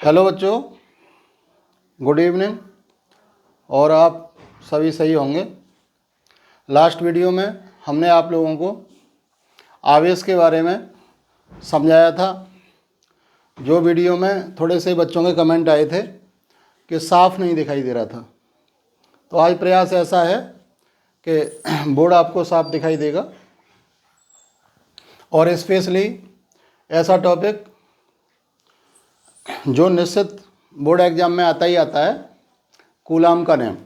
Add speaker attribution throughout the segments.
Speaker 1: Hello बच्चों, good evening. और आप सभी सही होंगे। लास्ट वीडियो में हमने आप लोगों को आवेश के बारे में समझाया था। जो वीडियो में थोड़े से बच्चों के कमेंट आए थे कि साफ नहीं दिखाई दे रहा था, तो आज प्रयास ऐसा है कि बोर्ड आपको साफ दिखाई देगा। और स्पेशली ऐसा टॉपिक जो निश्चित बोर्ड एग्जाम में आता ही आता है, कूलाम का नियम,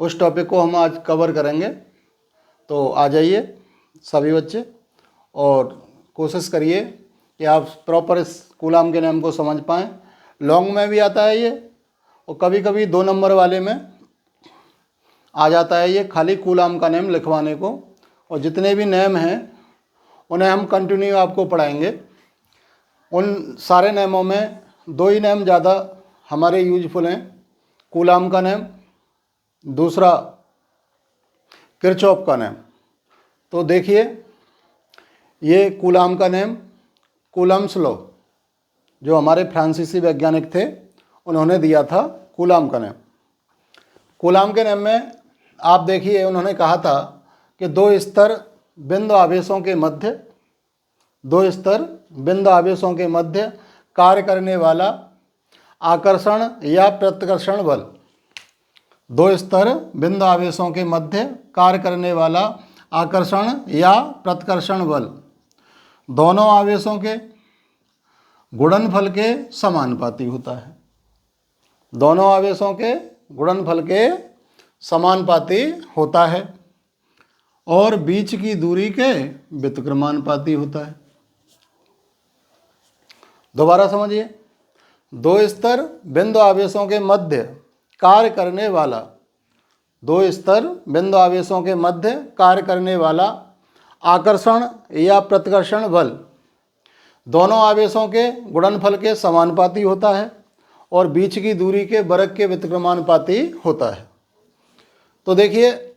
Speaker 1: उस टॉपिक को हम आज कवर करेंगे। तो आ जाइए सभी बच्चे और कोशिश करिए कि आप प्रॉपर इस कूलाम के नियम को समझ पाएँ। लॉन्ग में भी आता है ये, और कभी कभी 2 नंबर वाले में आ जाता है ये खाली कूलाम का नियम लिखवाने को। और जितने भी नियम हैं उन्हें हम कंटिन्यू आपको पढ़ाएंगे। उन सारे नियमों में 2 ही नियम ज़्यादा हमारे यूजफुल हैं, कूलाम का नियम, दूसरा किरचॉफ का नियम। तो देखिए, ये कूलाम का नियम, कूलम्स लॉ, जो हमारे फ्रांसीसी वैज्ञानिक थे उन्होंने दिया था कूलाम का नियम। कूलाम के नियम में आप देखिए, उन्होंने कहा था कि 2 स्तर बिंदु आवेशों के मध्य, 2 स्तर बिंदु आवेशों के मध्य कार्य करने वाला आकर्षण या प्रतिकर्षण बल, 2 स्तर बिंदु आवेशों के मध्य कार्य करने वाला आकर्षण या प्रतिकर्षण बल दोनों आवेशों के गुणनफल के समानुपाती होता है। दोनों आवेशों के गुणनफल के समानुपाती होता है और बीच की दूरी के व्युत्क्रमानुपाती होता है। दोबारा समझिए, 2 स्तर बिंदु आवेशों के मध्य कार्य करने वाला, 2 स्तर बिंदु आवेशों के मध्य कार्य करने वाला आकर्षण या प्रतिकर्षण बल दोनों आवेशों के गुणनफल के समानुपाती होता है और बीच की दूरी के वर्ग के व्युत्क्रमानुपाती होता है। तो देखिए,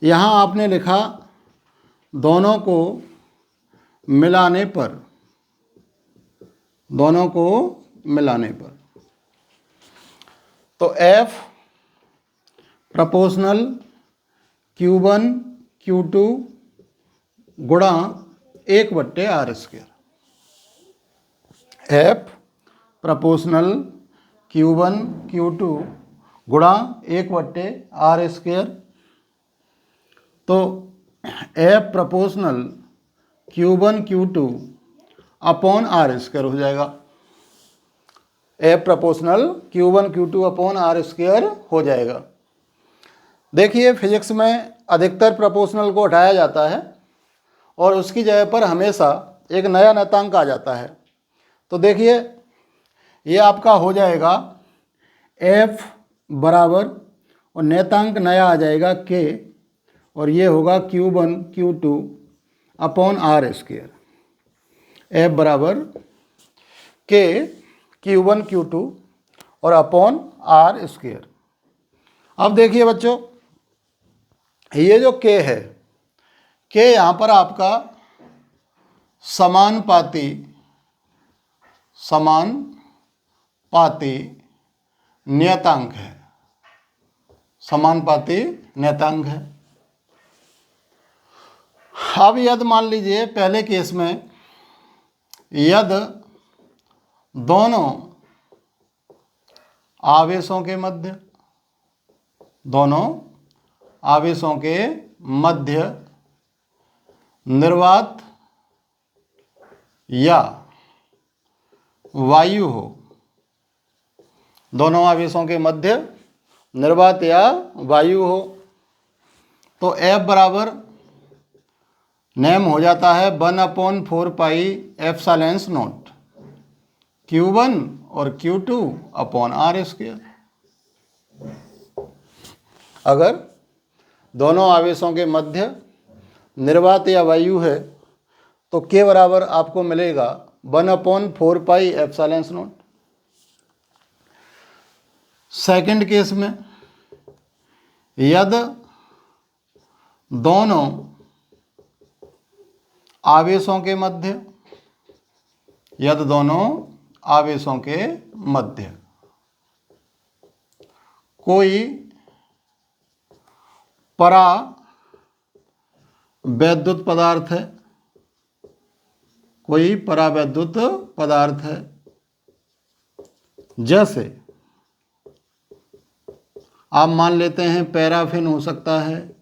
Speaker 1: यहाँ आपने लिखा दोनों को मिलाने पर, दोनों को मिलाने पर, तो F प्रोपोर्शनल Q1 Q2 गुणा 1/r²। F proportional Q1 Q2 गुणा 1/r²। तो F proportional Q1 Q2 upon r² हो जाएगा। F proportional Q1 Q2 upon r² हो जाएगा। देखिए, फिजिक्स में अधिकतर प्रोपोर्शनल को हटाया जाता है और उसकी जगह पर हमेशा एक नया नियतांक आ जाता है। तो देखिए, ये आपका हो जाएगा F बराबर, और नियतांक नया आ जाएगा K, और ये होगा Q1 Q2 upon r²। F बराबर K Q1 Q2 और अपॉन r²। अब देखिए बच्चों, ये जो K है, K यहाँ पर आपका समानुपाती नियतांक है, समानुपाती नियतांक है। अब यदि मान लीजिए पहले केस में यदि दोनों आवेशों के मध्य, दोनों आवेशों के मध्य निर्वात या वायु हो, दोनों आवेशों के मध्य निर्वात या वायु हो, तो F बराबर नियम हो जाता है 1/4πε0 Q1 और Q2 अपॉन r²। अगर दोनों आवेशों के मध्य निर्वात या वायु है तो K बराबर आपको मिलेगा 1/4πε0। सेकंड केस में यदि दोनों आवेशों के मध्य, यदि दोनों आवेशों के मध्य कोई परावैद्युत पदार्थ है, कोई परावैद्युत पदार्थ है, जैसे आप मान लेते हैं पैराफिन हो सकता है,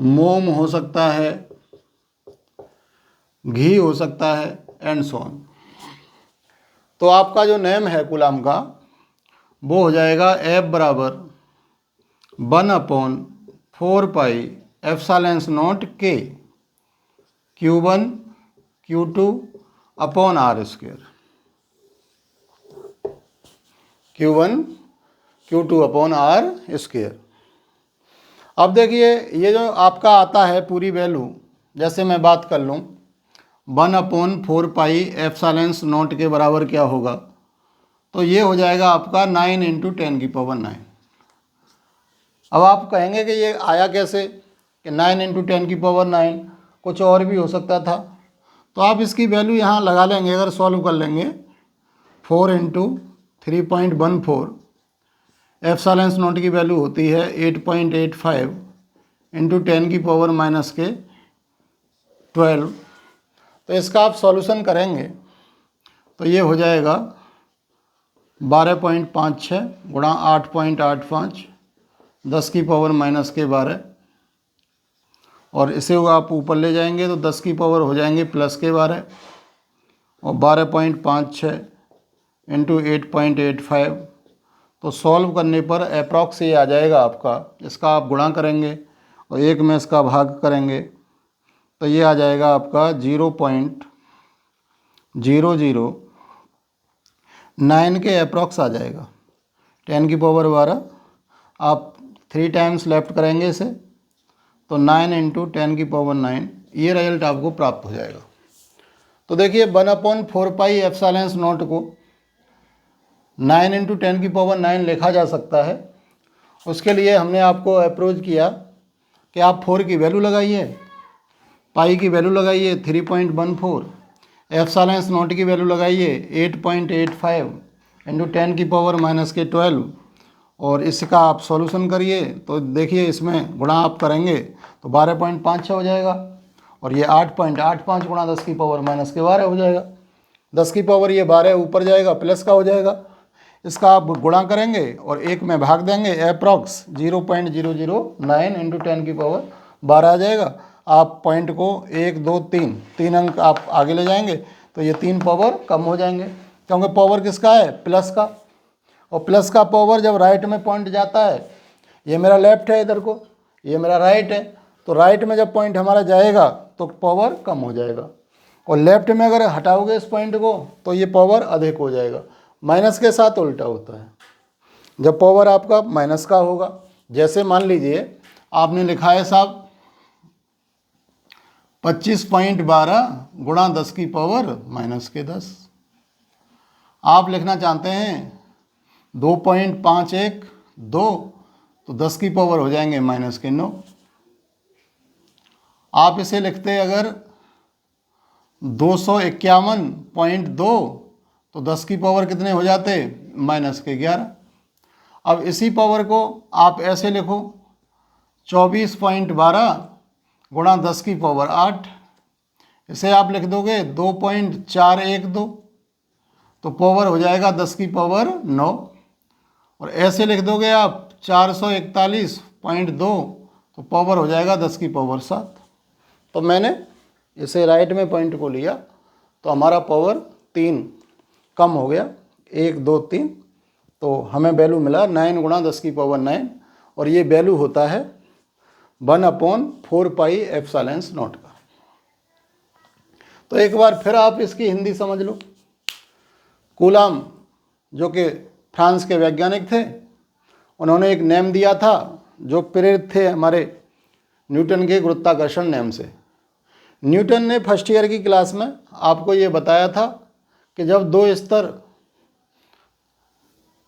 Speaker 1: मोम हो सकता है, घी हो सकता है, एंड सो ऑन। तो आपका जो नेम है कूलाम का वो हो जाएगा F बराबर 1/4πε0 K Q1 Q2 upon R square, Q1 Q2 upon R square. अब देखिए ये जो आपका आता है पूरी वैल्यू, जैसे मैं बात कर लूँ 1/4πε0 के बराबर क्या होगा, तो ये हो जाएगा आपका 9 × 10⁹। अब आप कहेंगे कि ये आया कैसे कि 9 × 10⁹, कुछ और भी हो सकता था। तो आप इसकी वैल्यू यहाँ लगा लेंगे, अगर सॉल्व कर लेंगे 4 × 3.14 ε0 की वैल्यू होती है 8.85 × 10⁻⁻12। तो इसका आप सॉल्यूशन करेंगे तो ये हो जाएगा 12.56 गुणा 8.85 10⁻⁻12, और इसे आप ऊपर ले जाएंगे तो 10 की पावर हो जाएंगे +12, और 12.56 × 8.85। तो सॉल्व करने पर अप्रॉक्स ये आ जाएगा आपका, इसका आप गुणा करेंगे और 1 में इसका भाग करेंगे तो ये आ जाएगा आपका 0.009 के अप्रॉक्स आ जाएगा। 10⁻12 आप 3 टाइम्स लेफ्ट करेंगे इसे तो 9 × 10⁻9 ये रिजल्ट आपको प्राप्त हो जाएगा। तो देखिए 1/4πε0 को 9 × 10⁻9 लिखा जा सकता है। उसके लिए हमने आपको अप्रोच किया कि आप 4 की वैल्यू लगाइए, पाई की वैल्यू लगाइए 3.14, ε0 की वैल्यू लगाइए 8.85 × 10⁻⁻12, और इसका आप सॉल्यूशन करिए। तो देखिए इसमें गुणा आप करेंगे तो 12.56 हो जाएगा, और ये 8.85 गुणा 10⁻⁻12 हो जाएगा। 10 की पावर ये 12 ऊपर जाएगा प्लस का हो जाएगा, इसका आप गुणा करेंगे और 1 में भाग देंगे, अप्रॉक्स 0.009 × 10⁻12 आ जाएगा। आप पॉइंट को 1 2 3 अंक आप आगे ले जाएंगे तो ये 3 पावर कम हो जाएंगे, क्योंकि पावर किसका है, प्लस का, और प्लस का पावर जब राइट में पॉइंट जाता है, ये मेरा लेफ्ट है इधर को, ये मेरा राइट है, तो राइट में जब पॉइंट हमारा जाएगा तो पावर कम हो जाएगा, और लेफ्ट में अगर हटाओगे इस पॉइंट को तो ये पावर अधिक हो जाएगा। माइनस के साथ उल्टा होता है, जब पावर आपका माइनस का होगा, जैसे मान लीजिए आपने लिखा है साहब 25.12 गुणा 10⁻⁻10, आप लिखना चाहते हैं 2.512 तो 10 की पावर हो जाएंगे -9। आप इसे लिखते अगर 251.2 तो 10 की पावर कितने हो जाते, -11। अब इसी पावर को आप ऐसे लिखो 24.12 गुणा 10⁻8, इसे आप लिख दोगे 2.412 तो पावर हो जाएगा 10⁻9, और ऐसे लिख दोगे आप 441.2 तो पावर हो जाएगा 10⁻7। तो मैंने इसे राइट में पॉइंट को लिया तो हमारा पावर 3 कम हो गया, 1 2 3, तो हमें वैल्यू मिला 9 गुणा 10⁻9, और ये वैल्यू होता है 1/4πε0 का। तो एक बार फिर आप इसकी हिंदी समझ लो। कूलाम जो कि फ्रांस के वैज्ञानिक थे, उन्होंने एक नेम दिया था जो प्रेरित थे हमारे न्यूटन के गुरुत्वाकर्षण नेम से। न्यूटन ने फर्स्ट ईयर की क्लास में आपको ये बताया था कि जब 2 स्तर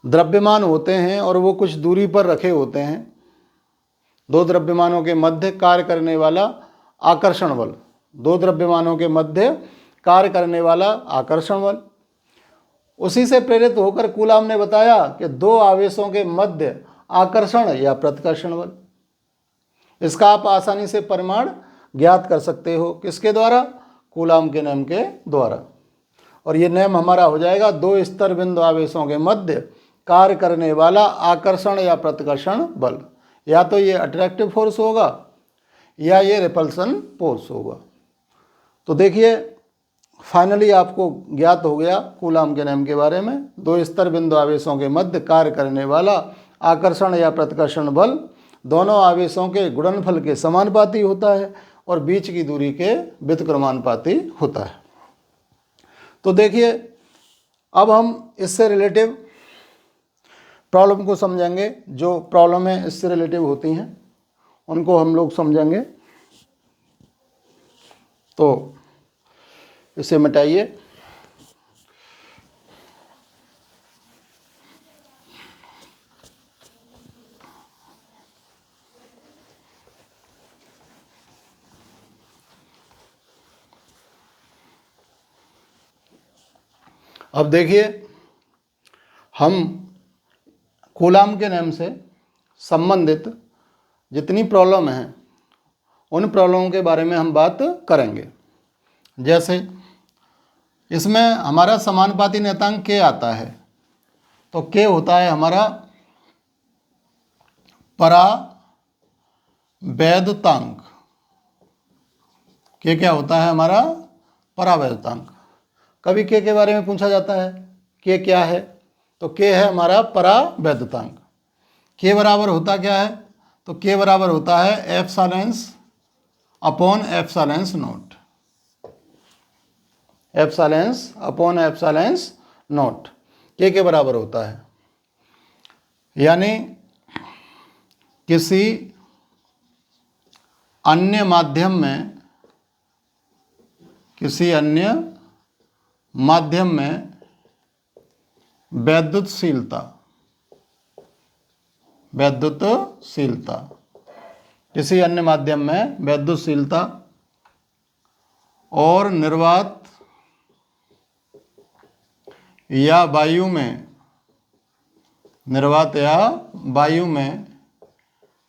Speaker 1: द्रव्यमान होते हैं और वो कुछ दूरी पर रखे होते हैं, 2 द्रव्यमानों के मध्य कार्य करने वाला आकर्षण बल, 2 द्रव्यमानों के मध्य कार्य करने वाला आकर्षण बल। उसी से प्रेरित होकर कूलाम ने बताया कि दो आवेशों के मध्य आकर्षण या प्रतिकर्षण बल। इसका आप आसानी से परिमाण ज्ञात कर सकते हो, किसके द्वारा? कूलाम के नियम के द्वारा। और ये नियम हमारा हो जाएगा दो स्तर बिंदु आवेशों के मध्य कार्य करने वाला आकर्षण या प्रतिकर्षण बल। या तो ये अट्रैक्टिव फोर्स होगा या ये रिपल्सन फोर्स होगा। तो देखिए फाइनली आपको ज्ञात हो गया कूलाम के नियम के बारे में। दो स्तर बिंदु आवेशों के मध्य कार्य करने वाला आकर्षण या प्रतिकर्षण बल दोनों आवेशों के गुणनफल के समानुपाती होता है और बीच की दूरी के व्युत्क्रमानुपाती होता है। तो देखिए अब हम इससे रिलेटिव प्रॉब्लम को समझेंगे। जो प्रॉब्लमें इससे रिलेटिव होती हैं उनको हम लोग समझेंगे। तो इसे मिटाइए। अब देखिए हम कूलाम के नियम से संबंधित जितनी प्रॉब्लम हैं उन प्रॉब्लमों के बारे में हम बात करेंगे। जैसे इसमें हमारा समानुपाती नियतांक के आता है, तो के होता है हमारा परावैद्युतांक। के क्या होता है हमारा? परावैद्युतांक। कभी के बारे में पूछा जाता है के क्या है, तो के है हमारा परावैद्युतांक। के बराबर होता क्या है? तो के बराबर होता है एप्सिलॉन्स अपॉन एप्सिलॉन्स नॉट। एप्सिलॉन्स अपॉन एप्सिलॉन्स नॉट के बराबर होता है। यानी किसी अन्य माध्यम में वैद्युतशीलता किसी अन्य माध्यम में वैद्युतशीलता और निर्वात या वायु में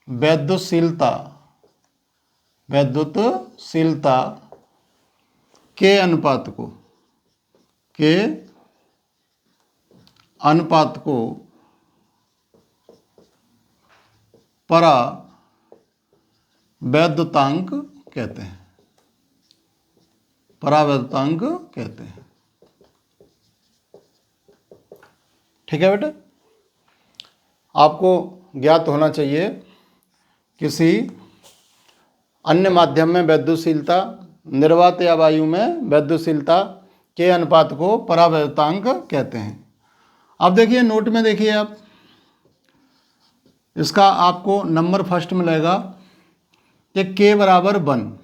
Speaker 1: वैद्युतशीलता के अनुपात को परावैद्युतांक कहते हैं। ठीक है बेटा, आपको ज्ञात होना चाहिए किसी अन्य माध्यम में वैद्युतशीलता, निर्वात या वायु में वैद्युतशीलता के अनुपात को परावैद्युतांक कहते हैं। अब देखिए नोट में देखिए आप, इसका आपको नंबर फर्स्ट मिलेगा कि के बराबर 1।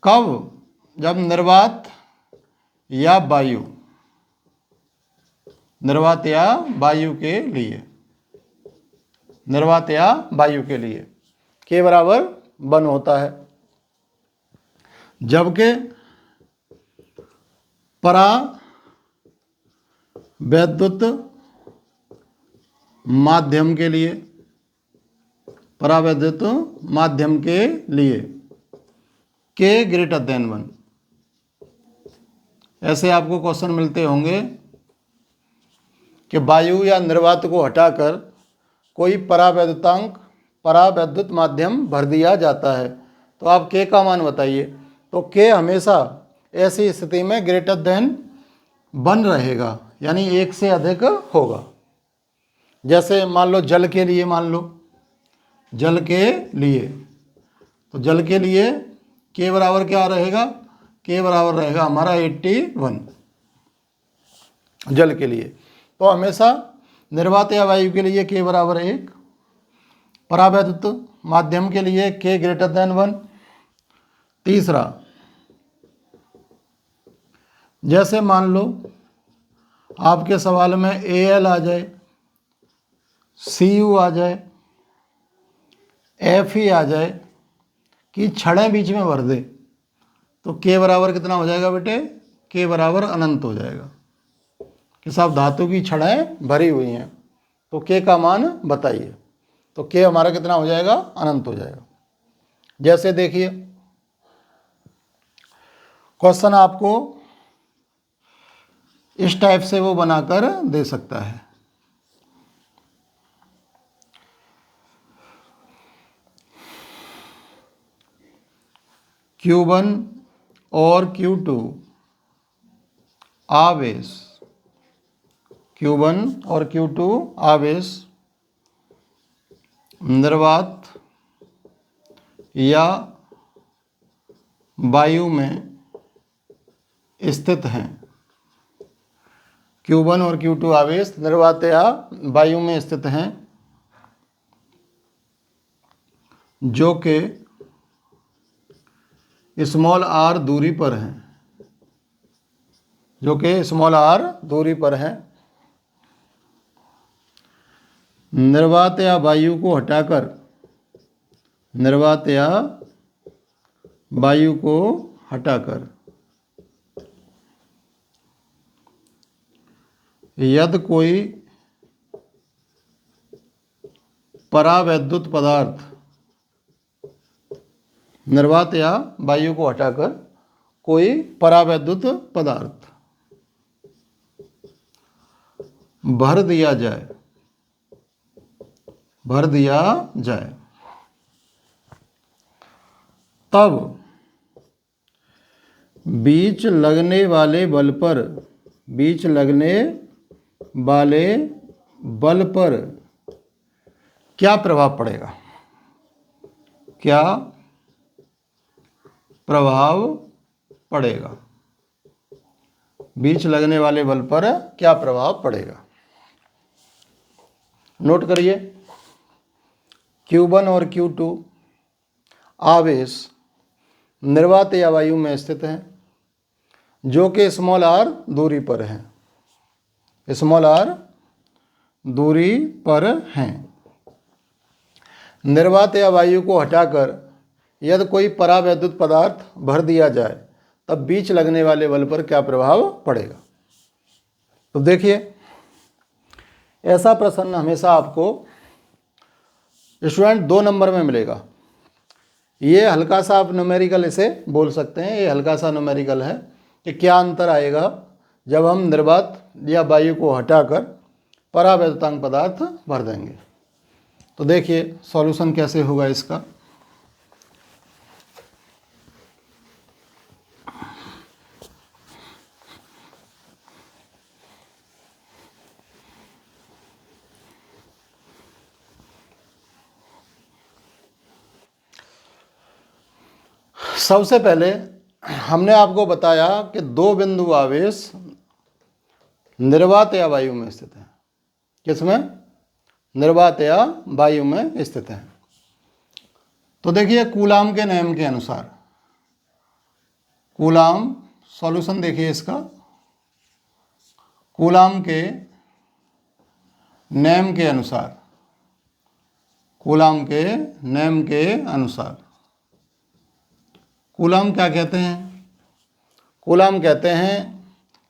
Speaker 1: कब? जब निर्वात या वायु के लिए के बराबर 1 होता है। जबकि परावैद्युत माध्यम के लिए के ग्रेटर देन 1। ऐसे आपको क्वेश्चन मिलते होंगे कि वायु या निर्वात को हटाकर कोई परावैद्युत माध्यम भर दिया जाता है, तो आप के का मान बताइए। तो के हमेशा ऐसी स्थिति में ग्रेटर देन 1 रहेगा, यानी 1 से अधिक होगा। जैसे मान लो जल के लिए, तो जल के लिए के बराबर क्या रहेगा? के बराबर रहेगा हमारा 81 जल के लिए। तो हमेशा निर्वात या वायु के लिए के बराबर 1, परावैद्युत माध्यम के लिए के ग्रेटर देन 1। तीसरा, जैसे मान लो आपके सवाल में Al आ जाए, Cu आ जाए, Fe आ जाए कि छड़ें बीच में भर दे, तो k बराबर कितना हो जाएगा बेटे, k बराबर अनंत हो जाएगा कि साहब धातु की छड़ें भरी हुई हैं, तो k का मान बताइए। तो k हमारा कितना हो जाएगा, अनंत हो जाएगा। जैसे देखिए क्वेश्चन आपको इस टाइप से वो बनाकर दे सकता है। Q1 और Q2 आवेश, Q1 और Q2 आवेश निर्वात या वायु में स्थित हैं। Q1 और Q2 आवेश निर्वात या वायु में स्थित हैं जो कि स्मॉल r दूरी पर हैं, जो कि स्मॉल r दूरी पर हैं। निर्वात या वायु को हटाकर, निर्वात या वायु को हटाकर यदि कोई परावैद्युत पदार्थ, निर्वात या वायु को हटाकर कोई परावैद्युत पदार्थ भर दिया जाए, भर दिया जाए, तब बीच लगने वाले बल पर, बीच लगने वाले बल पर क्या प्रभाव पड़ेगा, क्या प्रभाव पड़ेगा, बीच लगने वाले बल पर क्या प्रभाव पड़ेगा। नोट करिए, Q1 और Q2 आवेश निर्वात या वायु में स्थित हैं जो कि स्मॉल r दूरी पर हैं, स्मॉल r दूरी पर हैं। निर्वात या वायु को हटाकर यदि कोई परावैद्युत पदार्थ भर दिया जाए तब बीच लगने वाले बल पर क्या प्रभाव पड़ेगा। तो देखिए ऐसा प्रश्न हमेशा आपको स्टूडेंट 2 नंबर में मिलेगा। ये हल्का सा आप न्यूमेरिकल इसे बोल सकते हैं, ये हल्का सा न्यूमेरिकल है कि क्या अंतर आएगा जब हम निर्वात या वायु को हटाकर परावैद्युतांक पदार्थ भर देंगे। तो देखिए सॉल्यूशन कैसे होगा इसका। सबसे पहले हमने आपको बताया कि 2 बिंदु आवेश निर्वात या वायु में स्थित है। किसमें? निर्वात या वायु में स्थित है। तो देखिए कूलाम के नियम के अनुसार, कूलाम सॉल्यूशन देखिए इसका, कूलाम के नियम के अनुसार, कूलाम के नियम के अनुसार कूलाम क्या कहते हैं? कूलाम कहते हैं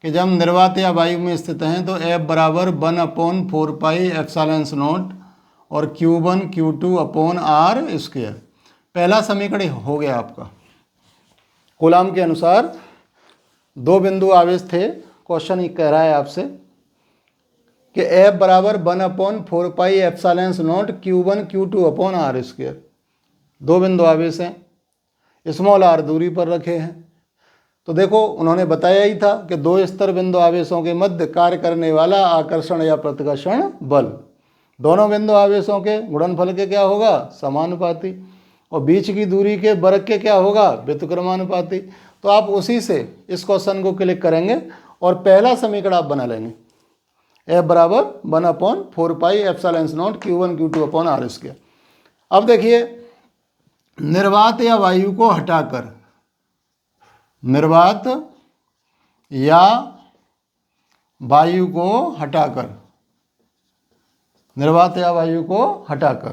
Speaker 1: कि जब निर्वात या वायु में स्थित हैं तो F बराबर 1/4 पाई एप्सिलॉन नॉट और Q1 Q2 upon R square. पहला समीकरण हो गया आपका। कूलाम के अनुसार 2 बिंदु आवेश थे। क्वेश्चन ये कह रहा है आपसे कि F बराबर 1/4 pi epsilon naught Q1 Q2 upon R square. 2 बिंदु आवेश हैं, स्मॉल r दूरी पर रखे हैं। तो देखो उन्होंने बताया ही था कि 2 स्तर बिंदु आवेशों के मध्य कार्य करने वाला आकर्षण या प्रतिकर्षण बल, दोनों बिंदु आवेशों के गुणनफल के क्या होगा? समानुपाती। और बीच की दूरी के वर्ग के क्या होगा? व्युत्क्रमानुपाती। तो आप उसी से इस क्वेश्चन को क्लिक करेंगे और पहला समीकरण आप बना लेंगे। F बराबर 1/4 pi epsilon naught Q1 Q2 upon R square. अब देखिए निर्वात या वायु को हटाकर, निर्वात या वायु को हटाकर, निर्वात या वायु को हटाकर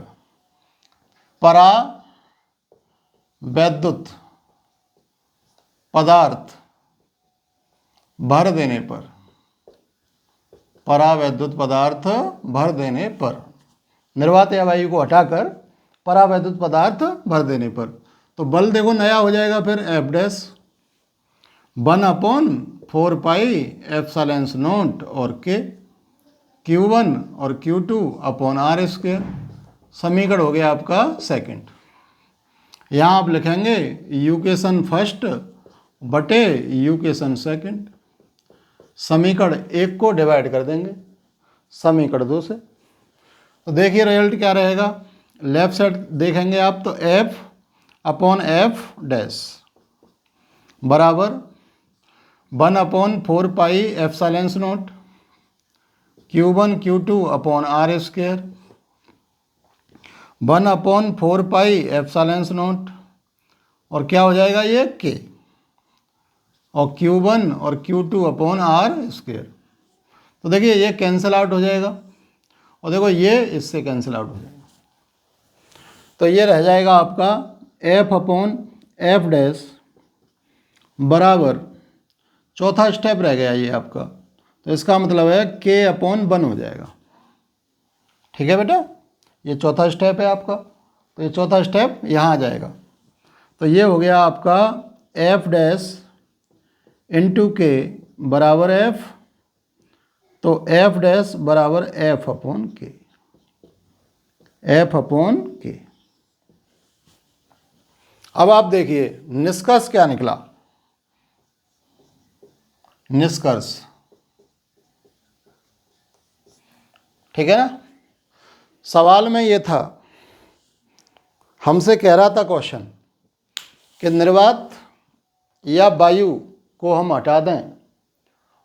Speaker 1: परावैद्युत पदार्थ भर देने पर, परावैद्युत पदार्थ भर देने पर, निर्वात या वायु को हटाकर परावैद्युत पदार्थ भर देने पर, तो बल देखो नया हो जाएगा फिर एफ डैश 1/4 पाई और के Q1 और Q2 अपॉन आर स्क्वायर। समीकरण हो गया आपका सेकंड। यहाँ आप लिखेंगे यूकेशन फर्स्ट बटे यूकेशन सेकंड। समीकरण 1 को डिवाइड कर देंगे समीकरण 2 से। तो देखिए रिजल्ट क्या रहेगा। लेफ्ट साइड देखेंगे आप तो F अपॉन एफ डैश बराबर 1/4 pi epsilon naught Q1 Q2 upon r square 1/4 pi epsilon naught और क्या हो जाएगा ये K और Q1 और Q2 अपॉन आर स्क्वायर। तो देखिए ये कैंसिल आउट हो जाएगा और देखो ये इससे कैंसिल आउट हो जाएगा। तो ये रह जाएगा आपका F अपॉन एफ डैश बराबर चौथा स्टेप रह गया ये आपका। तो इसका मतलब है K अपॉन 1 हो जाएगा। ठीक है बेटा, ये चौथा स्टेप है आपका। तो ये चौथा स्टेप यहाँ आ जाएगा। तो ये हो गया आपका एफ डैश इंटू के बराबर एफ। तो एफ डैश बराबर एफ अपॉन के, एफ अपॉन के। अब आप देखिए निष्कर्ष क्या निकला। निष्कर्ष ठीक है ना। सवाल में ये था, हमसे कह रहा था क्वेश्चन कि निर्वात या वायु को हम हटा दें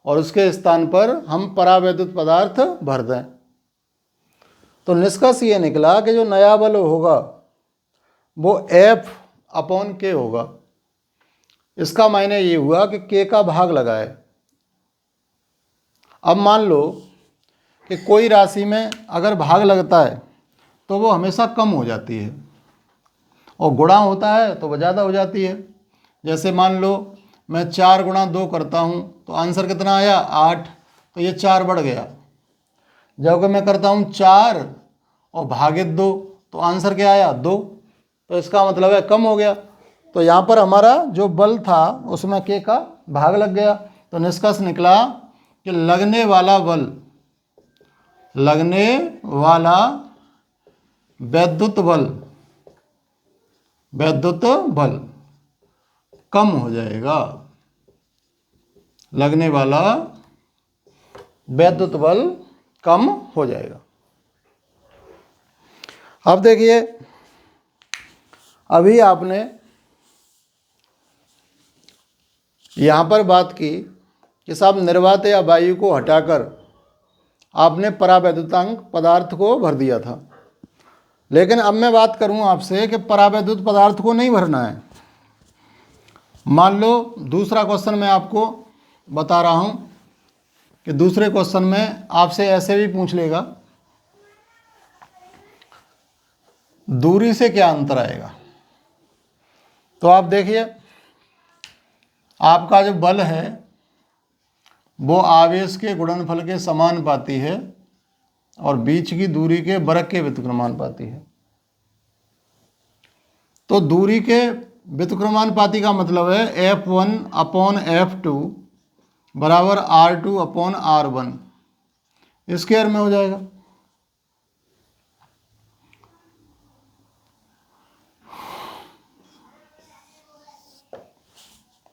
Speaker 1: और उसके स्थान पर हम परावैद्युत पदार्थ भर दें। तो निष्कर्ष ये निकला कि जो नया बल होगा वो F अपॉन के होगा। इसका मायने ये हुआ कि K का भाग लगाए। अब मान लो कि कोई राशि में अगर भाग लगता है तो वो हमेशा कम हो जाती है और गुणा होता है तो वो ज़्यादा हो जाती है। जैसे मान लो मैं 4 गुणा 2 करता हूँ तो आंसर कितना आया 8, तो ये 4 बढ़ गया। जब मैं करता हूँ 4 और भागित 2 तो आंसर क्या आया 2, तो इसका मतलब है कम हो गया। तो यहाँ पर हमारा जो बल था उसमें K का भाग लग गया। तो निष्कर्ष निकला कि लगने वाला बल, लगने वाला वैद्युत बल, वैद्युत बल कम हो जाएगा। लगने वाला वैद्युत बल कम हो जाएगा। अब देखिए अभी आपने यहाँ पर बात की कि साहब निर्वात या वायु को हटाकर आपने परावैद्युतांक पदार्थ को भर दिया था। लेकिन अब मैं बात करूं आपसे कि परावैद्युत पदार्थ को नहीं भरना है। मान लो दूसरा क्वेश्चन मैं आपको बता रहा हूं कि दूसरे क्वेश्चन में आपसे ऐसे भी पूछ लेगा दूरी से क्या अंतर आएगा। तो आप देखिए आपका जो बल है वो आवेश के गुणनफल के समानुपाती है और बीच की दूरी के वर्ग के व्युत्क्रमानुपाती है। तो दूरी के व्युत्क्रमानुपाती का मतलब है F1 अपॉन F2 बराबर R2 अपॉन R1 स्क्वायर में हो जाएगा।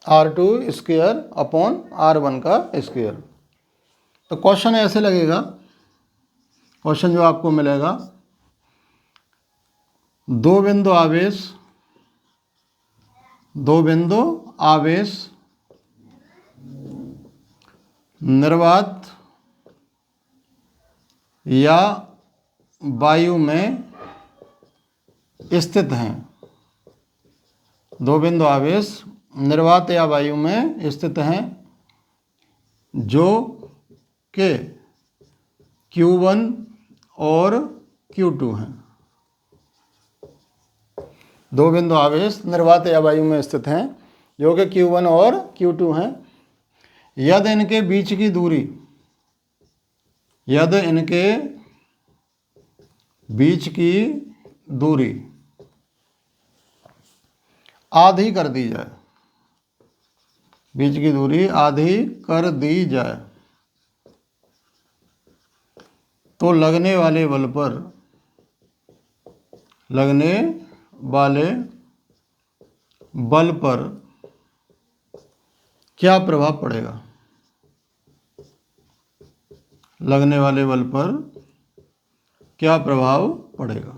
Speaker 1: R2 स्क्वायर अपॉन R1 का स्क्वायर। तो क्वेश्चन ऐसे लगेगा, क्वेश्चन जो आपको मिलेगा, दो बिंदु आवेश निर्वात या वायु में स्थित हैं। दो बिंदु आवेश निर्वात या वायु में स्थित हैं जो के Q1 और Q2 हैं। दो बिंदु आवेश निर्वात या वायु में स्थित हैं जो कि Q1 और Q2 हैं। यदि इनके बीच की दूरी, यदि इनके बीच की दूरी आधी कर दी जाए, बीच की दूरी आधी कर दी जाए, तो लगने वाले बल पर, लगने वाले बल पर क्या प्रभाव पड़ेगा? लगने वाले बल पर क्या प्रभाव पड़ेगा?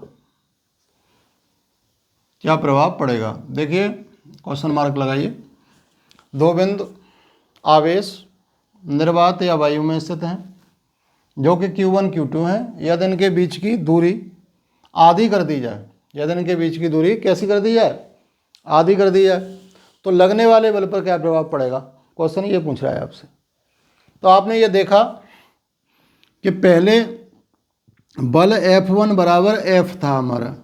Speaker 1: क्या प्रभाव पड़ेगा? देखिए क्वेश्चन मार्क लगाइए। दो बिंदु आवेश निर्वात या वायु में स्थित हैं, जो कि Q1 Q2 हैं। यदि इनके बीच की दूरी आधी कर दी जाए, यदि इनके बीच की दूरी कैसी कर दी जाए? आधी कर दी जाए, तो लगने वाले बल पर क्या प्रभाव पड़ेगा? क्वेश्चन ये पूछ रहा है आपसे। तो आपने ये देखा कि पहले बल F1 बराबर F था हमारा,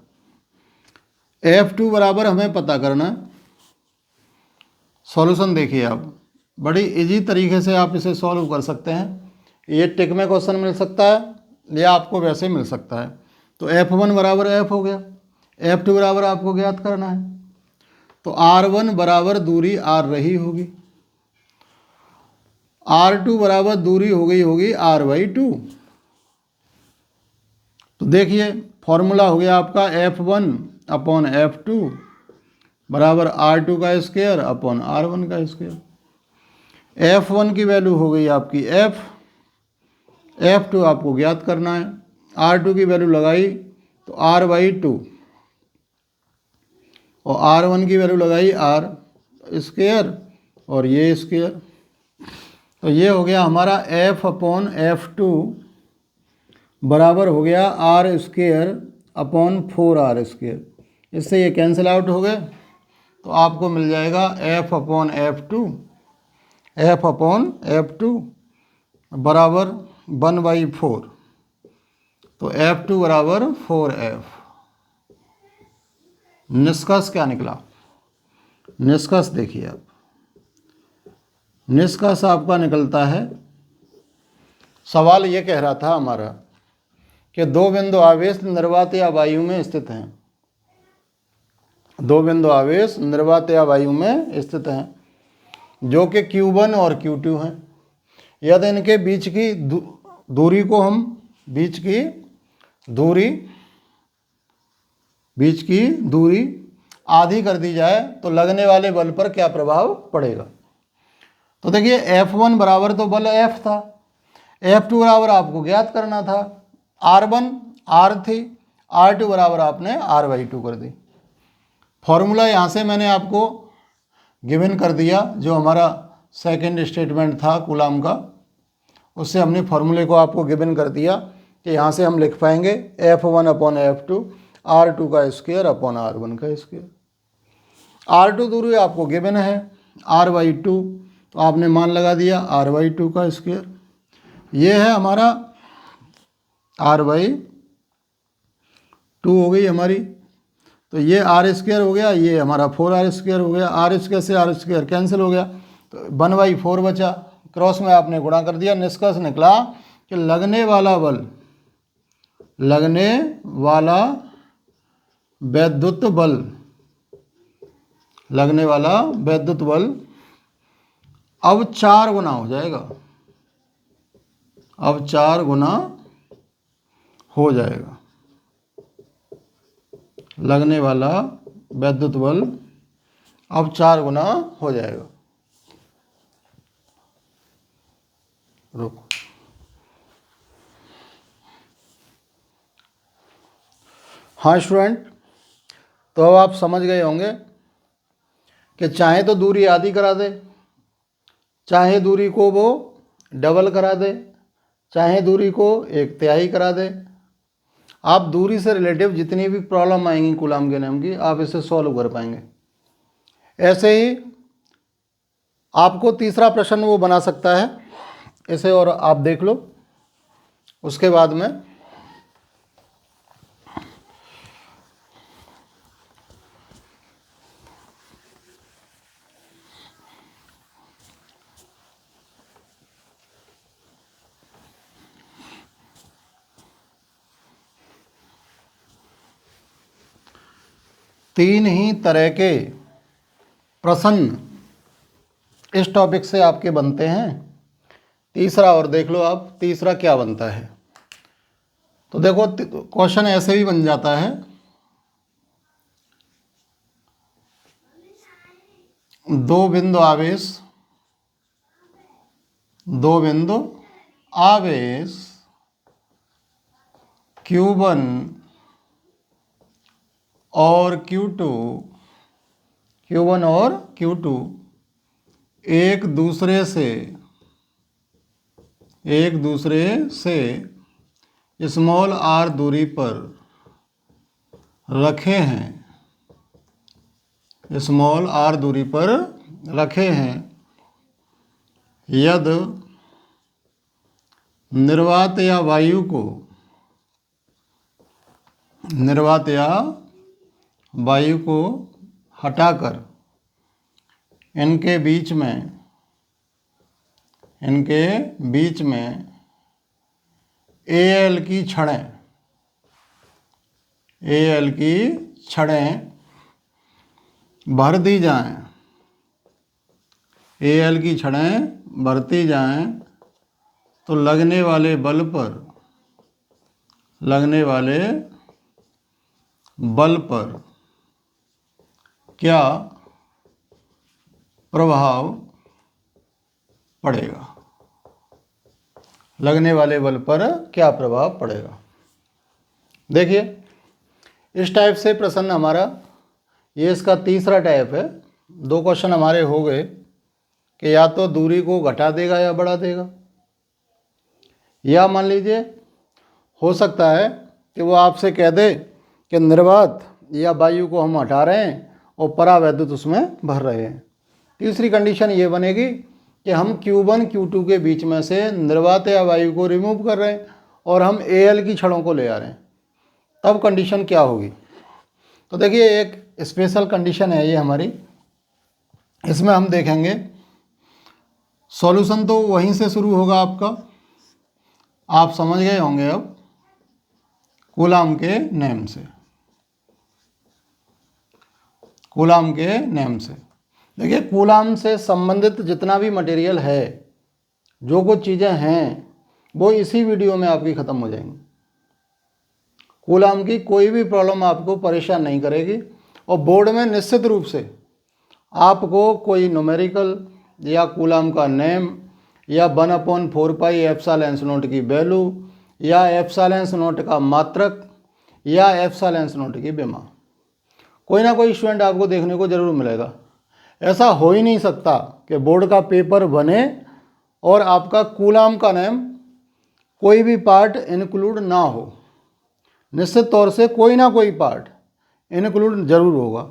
Speaker 1: F2 बराबर हमें पता करना है। सॉल्यूशन देखिए आप, बड़ी इजी तरीके से आप इसे सॉल्व कर सकते हैं। ये टिक में क्वेश्चन मिल सकता है या आपको वैसे मिल सकता है। तो F1 बराबर F हो गया, F2 बराबर आपको ज्ञात करना है। तो R1 बराबर दूरी R रही होगी, R2 बराबर दूरी हो गई होगी R/2। तो देखिए फॉर्मूला हो गया आपका F1 अपॉन F2 बराबर R2 का स्क्वायर अपॉन R1 का स्क्वायर। F1 की वैल्यू हो गई आपकी F, F2 आपको ज्ञात करना है। R2 की वैल्यू लगाई तो R/2 और R1 की वैल्यू लगाई R स्क्वायर और ये स्क्वायर। तो ये हो गया हमारा F अपॉन F2 बराबर हो गया R square upon 4R square. इससे ये कैंसिल आउट हो गए, तो आपको मिल जाएगा F upon F2, F upon F2 बराबर 1/4। तो F2 बराबर 4F। निष्कर्ष क्या निकला? निष्कर्ष देखिए आप, निष्कर्ष आपका निकलता है, सवाल ये कह रहा था हमारा कि दो बिंदु आवेश निर्वात या वायु में स्थित हैं, दो बिंदु आवेश निर्वात या वायु में स्थित हैं, जो कि Q1 और Q2 हैं। यदि इनके बीच की दूरी को हम, बीच की दूरी आधी कर दी जाए, तो लगने वाले बल पर क्या प्रभाव पड़ेगा? तो देखिए F1 बराबर तो बल F था, F2 बराबर आपको ज्ञात करना था, R1 R थी, R2 बराबर आपने R/2 कर दी। फॉर्मूला यहाँ से मैंने आपको गिवन कर दिया, जो हमारा सेकंड स्टेटमेंट था कूलाम का, उससे हमने फॉर्मूले को आपको गिवन कर दिया कि यहाँ से हम लिख पाएंगे F1 अपॉन F2 R2 का स्क्वायर अपॉन R1 का स्क्वायर। R2 दूरी आपको गिवन है R/2, तो आपने मान लगा दिया R/2 का स्क्वायर। ये है हमारा R/2 हो गई हमारी, तो ये R स्क्वायर हो गया, ये हमारा 4R स्क्वायर हो गया। R स्क्वायर से R स्क्वायर कैंसिल हो गया, तो 1/4 बचा, क्रॉस में आपने गुणा कर दिया। निष्कर्ष निकला कि लगने वाला बल, लगने वाला वैद्युत बल, लगने वाला वैद्युत बल अब 4 गुना हो जाएगा, अब 4 गुना हो जाएगा। लगने वाला वैद्युत बल अब 4 गुना हो जाएगा। रुको, हाँ स्टूडेंट, तो अब आप समझ गए होंगे कि चाहे तो दूरी आधी करा दे, चाहे दूरी को वो डबल करा दे, चाहे दूरी को 1/3 करा दे। आप दूरी से रिलेटिव जितनी भी प्रॉब्लम आएंगी कूलाम के नियम की, आप इसे सॉल्व कर पाएंगे। ऐसे ही आपको तीसरा प्रश्न वो बना सकता है, इसे और आप देख लो। उसके बाद में तीन ही तरह के प्रश्न इस टॉपिक से आपके बनते हैं। तीसरा और देख लो आप, तीसरा क्या बनता है। तो देखो क्वेश्चन ऐसे भी बन जाता है, दो बिंदु आवेश Q1 और Q2 एक दूसरे से स्मॉल r दूरी पर रखे हैं, यदि निर्वात या वायु को हटाकर इनके बीच में AL की छड़ें भर दी जाएं, तो लगने वाले बल पर क्या प्रभाव पड़ेगा। लगने वाले बल पर क्या प्रभाव पड़ेगा। देखिए इस टाइप से प्रश्न हमारा, ये इसका तीसरा टाइप है। दो क्वेश्चन हमारे हो गए कि या तो दूरी को घटा देगा या बढ़ा देगा, या मान लीजिए हो सकता है कि वो आपसे कह दे कि निर्वात या वायु को हम हटा रहे हैं और परावैद्युत उसमें भर रहे हैं। तीसरी कंडीशन ये बनेगी कि हम Q1 Q2 के बीच में से निर्वात या वायु को रिमूव कर रहे हैं और हम AL की छड़ों को ले आ रहे हैं, तब कंडीशन क्या होगी। तो देखिए एक स्पेशल कंडीशन है ये हमारी, इसमें हम देखेंगे सॉल्यूशन तो वहीं से शुरू होगा आपका, आप समझ गए होंगे अब, कूलाम के नेम से। देखिए कूलाम से संबंधित जितना भी मटेरियल है, जो कुछ चीज़ें हैं, वो इसी वीडियो में आपकी ख़त्म हो जाएंगी। कूलाम की कोई भी प्रॉब्लम आपको परेशान नहीं करेगी, और बोर्ड में निश्चित रूप से आपको कोई न्यूमेरिकल या कूलाम का नेम या 1/4 पाई एप्सिलॉन नॉट की वैल्यू या एप्सिलॉन नॉट का मात्रक या एप्सिलॉन नॉट की विमा, कोई ना कोई स्टूडेंट आपको देखने को जरूर मिलेगा। ऐसा हो ही नहीं सकता कि बोर्ड का पेपर बने और आपका कूलाम का नेम कोई भी पार्ट इंक्लूड ना हो। निश्चित तौर से कोई ना कोई पार्ट इंक्लूड जरूर होगा।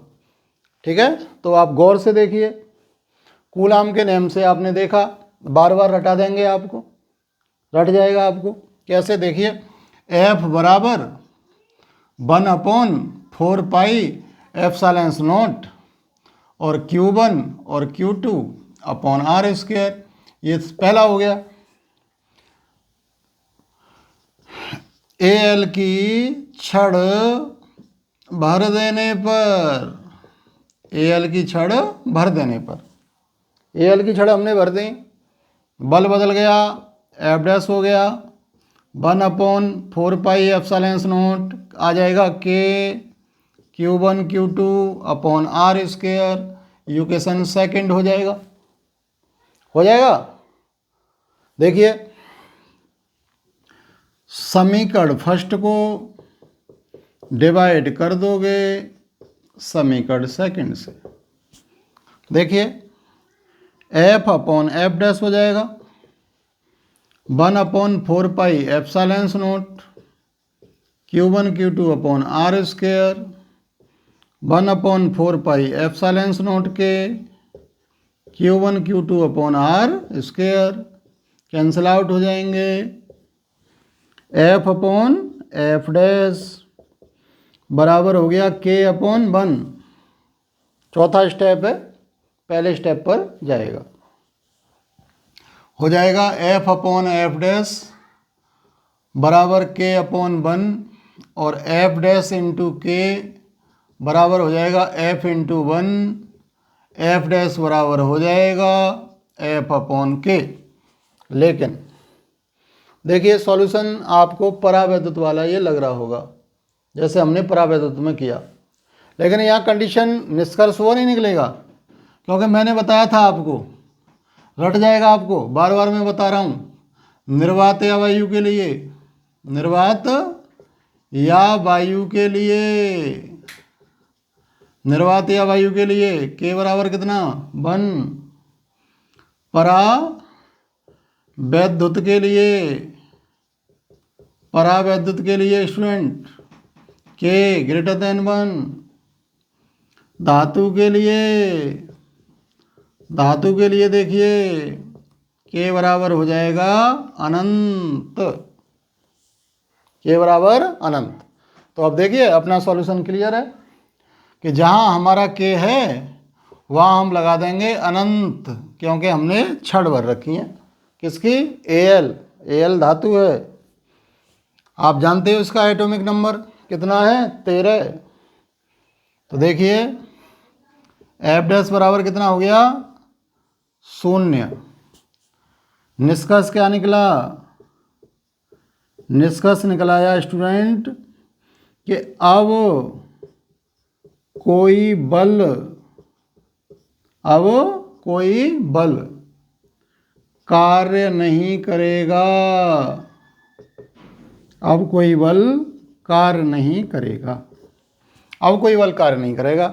Speaker 1: ठीक है, तो आप गौर से देखिए, कूलाम के नेम से आपने देखा, बार बार रटा देंगे, आपको रट जाएगा। आपको कैसे, देखिए F बराबर 1/4 पाई एप्सिलॉन नॉट और Q1 और Q2 अपॉन R स्क्वायर, ये पहला हो गया। AL की छड़ भर देने पर, AL की छड़ हमने भर दी, बल बदल गया, F डैश हो गया, 1/4 पाई एप्सिलॉन नॉट आ जाएगा K Q1 Q2 upon R square, equation second हो जाएगा। देखिए समीकरण फर्स्ट को डिवाइड कर दोगे समीकरण सेकंड से। देखिए F अपॉन F डैश हो जाएगा 1/4 pi epsilon naught Q1 Q2 upon R square 1/4 pi epsilon not के Q1 Q2 upon R square, cancel out हो जाएंगे। F अपॉन F डैश बराबर हो गया K अपॉन 1। चौथा स्टेप है, पहले स्टेप पर जाएगा, हो जाएगा F अपॉन F डैश बराबर K अपॉन 1 और F डैश इंटू K बराबर हो जाएगा एफ इंटू 1, एफ डैश बराबर हो जाएगा एफ अपॉन के। लेकिन देखिए सॉल्यूशन आपको परावैद्युत वाला ये लग रहा होगा, जैसे हमने परावैद्युत में किया, लेकिन यहाँ कंडीशन निष्कर्ष वो नहीं निकलेगा, क्योंकि मैंने बताया था आपको, रट जाएगा आपको, बार बार मैं बता रहा हूँ। निर्वात या वायु के लिए, निर्वात या वायु के लिए, निर्वात या वायु के लिए के बराबर कितना 1, परा वैद्युत के लिए, परावैद्युत के लिए स्टूडेंट के ग्रेटर देन 1, धातु के लिए, धातु के लिए देखिए के बराबर हो जाएगा अनंत, के बराबर अनंत। तो अब देखिए अपना सॉल्यूशन क्लियर है कि जहाँ हमारा के है वहाँ हम लगा देंगे अनंत, क्योंकि हमने छड़ भर रखी है किसकी, एल, एल धातु है। आप जानते हो इसका एटॉमिक नंबर कितना है, 13। तो देखिए एफ डैश बराबर कितना हो गया 0। निष्कर्ष क्या निकला, निष्कर्ष निकलाया स्टूडेंट कि अब कोई बल, अब कोई बल कार्य नहीं करेगा, अब कोई बल कार्य नहीं करेगा, अब कोई बल कार्य नहीं करेगा।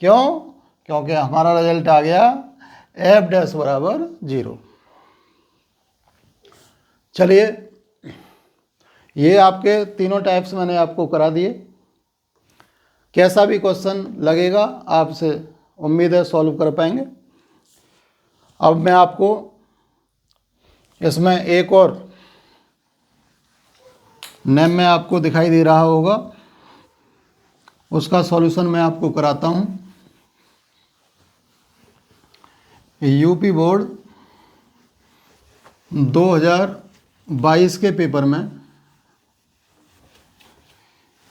Speaker 1: क्यों, क्योंकि हमारा रिजल्ट आ गया एफ डैश बराबर 0। चलिए ये आपके तीनों टाइप्स मैंने आपको करा दिए। कैसा भी क्वेश्चन लगेगा आपसे उम्मीद है सॉल्व कर पाएंगे। अब मैं आपको इसमें एक और नेम में आपको दिखाई दे रहा होगा, उसका सॉल्यूशन मैं आपको कराता हूं। यूपी बोर्ड 2022 के पेपर में,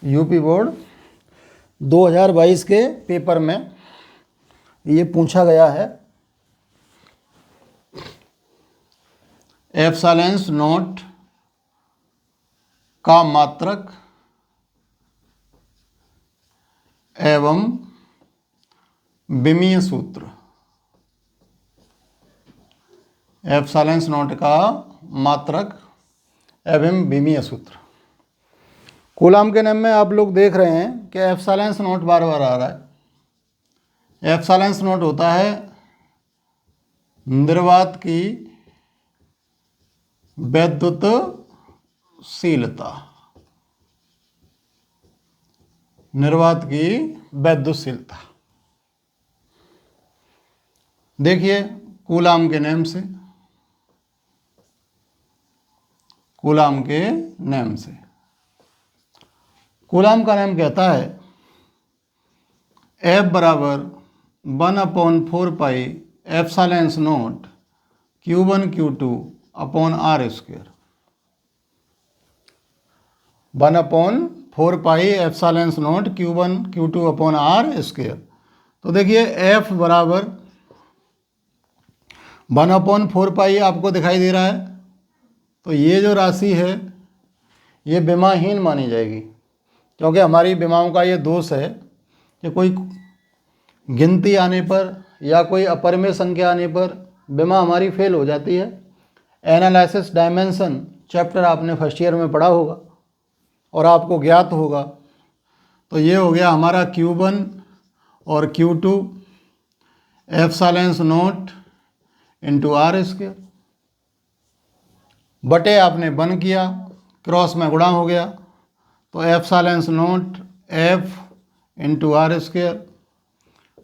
Speaker 1: यूपी बोर्ड 2022 के पेपर में ये पूछा गया है, एप्सिलॉन नॉट का मात्रक एवं विमीय सूत्र, एप्सिलॉन नॉट का मात्रक एवं विमीय सूत्र। कूलाम के नेम में आप लोग देख रहे हैं कि एप्सिलॉन नॉट बार बार आ रहा है। एप्सिलॉन नॉट होता है निर्वात की वैद्युतशीलता, निर्वात की वैद्युतशीलता। देखिए कूलाम के नेम से, कूलाम के नेम से, कूलाम का नेम कहता है F बराबर 1/4 epsilon naught Q1 Q2 upon R square, 1/4 epsilon naught Q1 Q2 upon R square. तो देखिए F बराबर 1/4 आपको दिखाई दे रहा है, तो ये जो राशि है ये विमाहीन मानी जाएगी, क्योंकि हमारी विमाओं का ये दोष है कि कोई गिनती आने पर या कोई अपरिमेय संख्या आने पर विमा हमारी फेल हो जाती है। एनालिसिस डायमेंशन चैप्टर आपने फर्स्ट ईयर में पढ़ा होगा और आपको ज्ञात होगा। तो ये हो गया हमारा Q1 और Q2 epsilon not into R square, बटे आपने 1 किया, क्रॉस में गुणा हो गया, तो epsilon not F into R square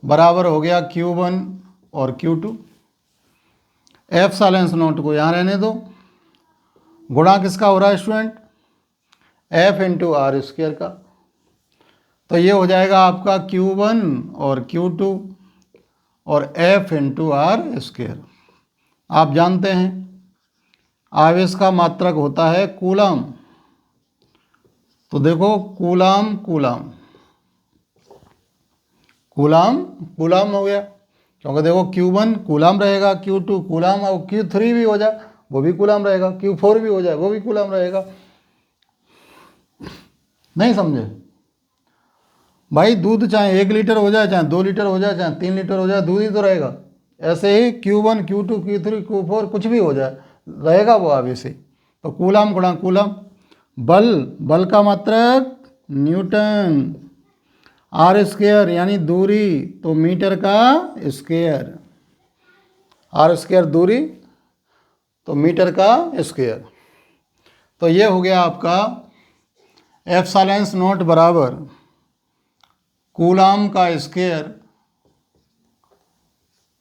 Speaker 1: बराबर हो गया Q1 और Q2। एप्सिलॉन नॉट को यहाँ रहने दो, गुणा किसका हो रहा है student, F into R square का। तो ये हो जाएगा आपका Q1 और Q2 और F इंटू R स्क्वायर। आप जानते हैं आवेश का मात्रक होता है कूलाम, तो देखो कूलाम कूलाम, कूलाम हो गया, क्योंकि देखो Q1 कूलाम रहेगा, Q2 कूलाम, और Q3 भी हो जाए वो भी कूलाम रहेगा, Q4 भी हो जाए वो भी कूलाम रहेगा। नहीं समझे भाई? दूध चाहे 1 लीटर हो जाए, चाहे 2 लीटर हो जाए, चाहे 3 लीटर हो जाए, दूध ही तो रहेगा। ऐसे ही Q1 Q2 Q3 Q4 कुछ भी हो जाए रहेगा वो आवेश ही। तो कूलाम गुणा कूलाम। बल का मात्रक न्यूटन, आर स्क्वायर यानी दूरी, तो मीटर का स्क्वायर, आर स्क्वायर दूरी तो मीटर का स्क्वायर। तो ये हो गया आपका एप्सिलॉन नॉट बराबर कूलाम का स्क्वायर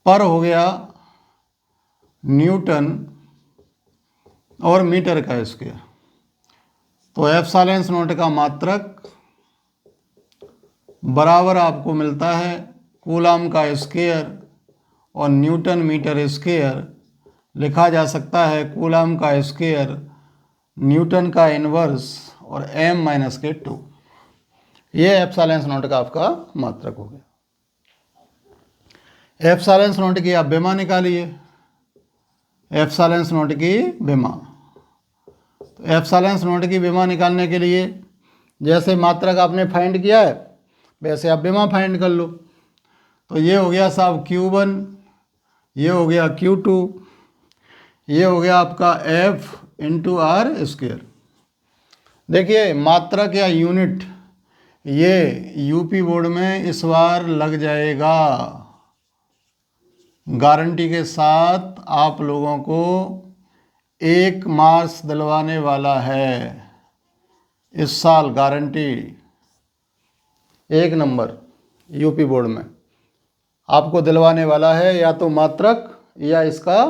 Speaker 1: पर हो गया न्यूटन और मीटर का स्क्वायर। तो एप्सिलॉन नॉट का मात्रक बराबर आपको मिलता है कूलाम का स्क्वायर और न्यूटन मीटर स्क्वायर। लिखा जा सकता है कूलाम का स्क्वायर न्यूटन का इन्वर्स और m-2। ये एप्सिलॉन नॉट का आपका मात्रक हो गया। एप्सिलॉन नॉट की आप बेमा निकालिए, एप्सिलॉन नॉट की बेमा। तो एप्सिलॉन नॉट की बेमा निकालने के लिए जैसे मात्रक आपने फाइंड किया है वैसे आप बेमा फाइंड कर लो। तो ये हो गया साहब Q1, ये हो गया Q2, ये हो गया आपका F इंटू आर स्क्वायर। देखिए मात्रक या यूनिट ये यूपी बोर्ड में इस बार लग जाएगा, गारंटी के साथ आप लोगों को 1 मार्क्स दिलवाने वाला है इस साल, गारंटी 1 नंबर यूपी बोर्ड में आपको दिलवाने वाला है, या तो मात्रक या इसका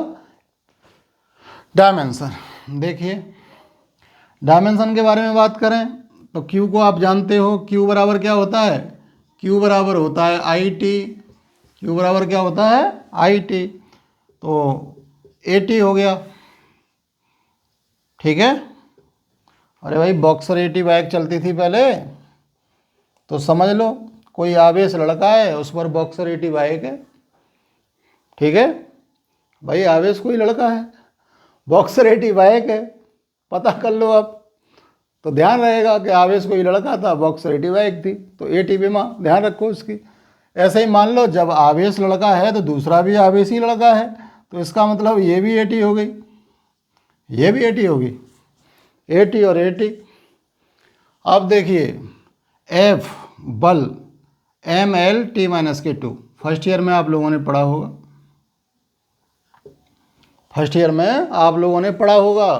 Speaker 1: डायमेंशन। देखिए डायमेंशन के बारे में बात करें तो Q को आप जानते हो, Q बराबर क्या होता है? Q बराबर होता है IT। Q बराबर क्या होता है? IT। तो AT हो गया, ठीक है। अरे भाई बॉक्सर AT बाइक चलती थी पहले, तो समझ लो कोई आवेश लड़का है उस पर बॉक्सर AT बाइक है, ठीक है भाई। आवेश कोई लड़का है, बॉक्सर AT बाइक है, पता कर लो आप। तो ध्यान रहेगा कि आवेश कोई लड़का था, बॉक्सर AT बाइक थी, तो AT बेमा ध्यान रखो उसकी। ऐसे ही मान लो जब आवेश लड़का है तो दूसरा भी आवेश ही लड़का है, तो इसका मतलब ये भी AT हो गई, ये भी AT होगी, AT और AT। अब देखिए F बल ML-T-2 फर्स्ट ईयर में आप लोगों ने पढ़ा होगा, फर्स्ट ईयर में आप लोगों ने पढ़ा होगा।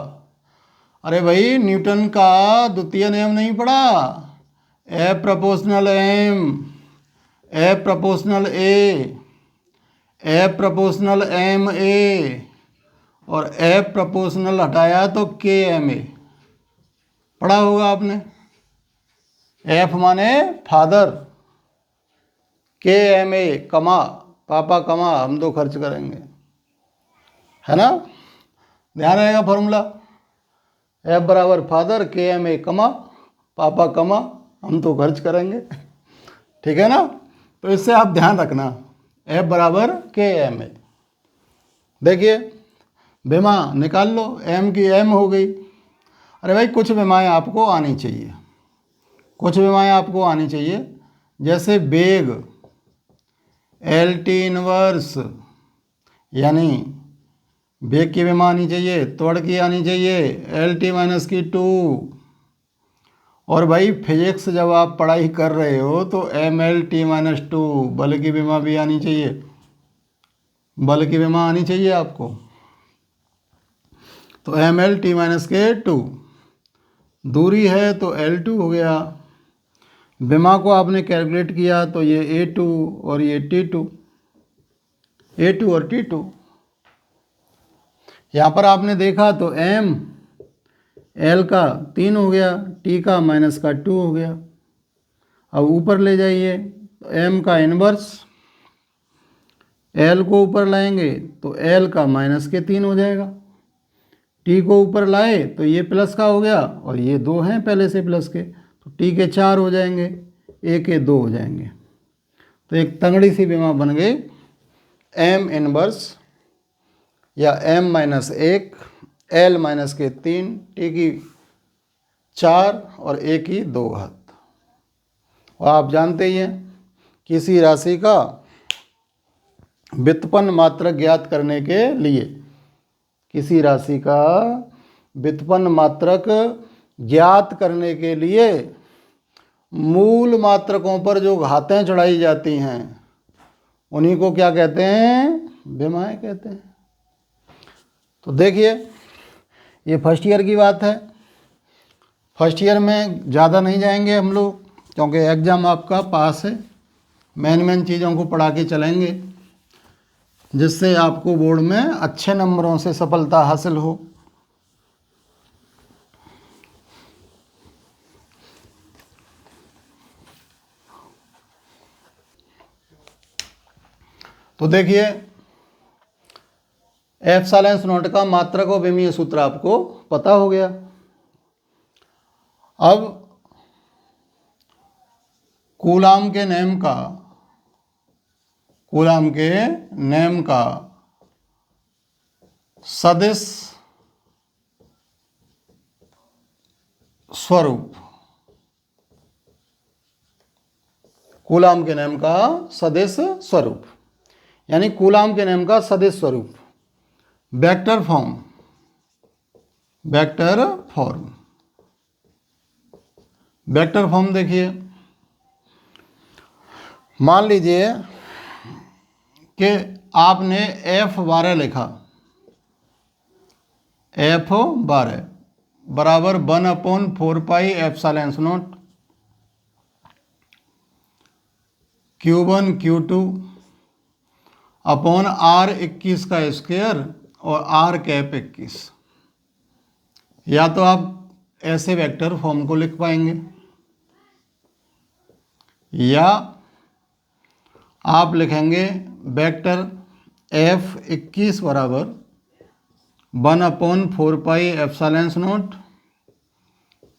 Speaker 1: अरे भाई न्यूटन का द्वितीय नियम नहीं पढ़ा? F proportional M, F proportional A, F proportional MA और F प्रोपोर्शनल हटाया तो KMA पढ़ा होगा आपने। F माने फादर, KMA कमा, पापा कमा, हम तो खर्च करेंगे, है ना? ध्यान रहेगा फॉर्मूला, F बराबर फादर, KMA कमा, पापा कमा, हम तो खर्च करेंगे, ठीक है ना? तो इससे आप ध्यान रखना, F बराबर KMA। देखिए बेमा निकाल लो, M की M हो गई। अरे भाई कुछ बेमाएँ आपको आनी चाहिए, कुछ बेमाएँ आपको आनी चाहिए, जैसे वेग LT इनवर्स, यानी वेग की बेमा आनी चाहिए, त्वरण की आनी चाहिए LT-2। और भाई फिजिक्स जब आप पढ़ाई कर रहे हो तो ML-T-2 बल की बेमा भी आनी चाहिए, बल की बेमा आनी चाहिए आपको। तो ML-T-2 दूरी है तो L2 हो गया, बेमा को आपने कैलकुलेट किया तो ये A2 और ये T2, A2 और T2। यहाँ पर आपने देखा तो M L का 3 हो गया, T का -2 हो गया। अब ऊपर ले जाइए तो M का इन्वर्स, L को ऊपर लाएंगे तो L का -3 हो जाएगा, T को ऊपर लाए तो ये प्लस का हो गया और ये 2 हैं पहले से प्लस के, तो T के 4 हो जाएंगे, A के 2 हो जाएंगे। तो एक तंगड़ी सी विमा बन गई m इनवर्स या m-1 l-3 t की 4 और a की 2 घात। और आप जानते ही हैं किसी राशि का व्युत्पन्न मात्रक ज्ञात करने के लिए, किसी राशि का व्युत्पन्न मात्रक ज्ञात करने के लिए मूल मात्रकों पर जो घातें चढ़ाई जाती हैं उन्हीं को क्या कहते हैं? विमाएं कहते हैं। तो देखिए ये फर्स्ट ईयर की बात है। फर्स्ट ईयर में ज़्यादा नहीं जाएंगे हम लोग क्योंकि एग्ज़ाम आपका पास है। मेन चीज़ों को पढ़ा के चलेंगे जिससे आपको बोर्ड में अच्छे नंबरों से सफलता हासिल हो। तो देखिए एप्सिलॉन नॉट का मात्रक और विमीय सूत्र आपको पता हो गया। अब कूलाम के नेम का सदिश स्वरूप, कूलाम के नेम का सदिश स्वरूप यानी कूलाम के नेम का सदिश स्वरूप वेक्टर फॉर्म देखिए, मान लीजिए कि आपने F12 लिखा, F12 बराबर 1/4 pi epsilon naught Q1 Q2 upon R21 का स्क्वायर और R⁻21। या तो आप ऐसे वेक्टर फॉर्म को लिख पाएंगे या आप लिखेंगे वेक्टर F21 बराबर 1/4 pi epsilon naught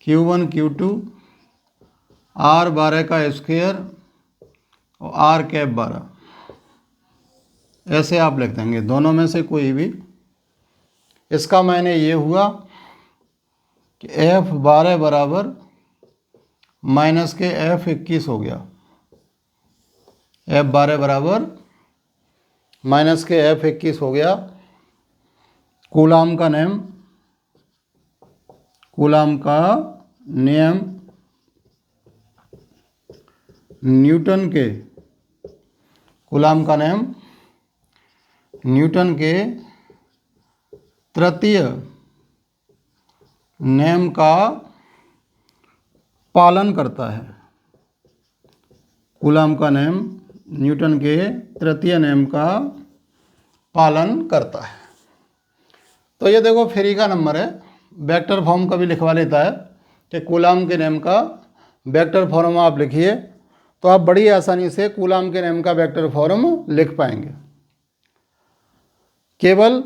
Speaker 1: Q1 Q2 R12 का स्क्वायर और R⁻12। ऐसे आप लिख देंगे, दोनों में से कोई भी। इसका मायने ये हुआ कि F12 बराबर माइनस के F21 हो गया। F12 बराबर माइनस के F21 हो गया। कूलाम का नियम न्यूटन के तृतीय नियम का पालन करता है। कूलाम का नियम न्यूटन के तृतीय नियम का पालन करता है। तो ये देखो फ्री का नंबर है, वेक्टर फॉर्म कभी लिखवा लेता है कि कूलाम के नियम का वेक्टर फॉर्म आप लिखिए, तो आप बड़ी आसानी से कूलाम के नियम का वेक्टर फॉर्म लिख पाएंगे। केवल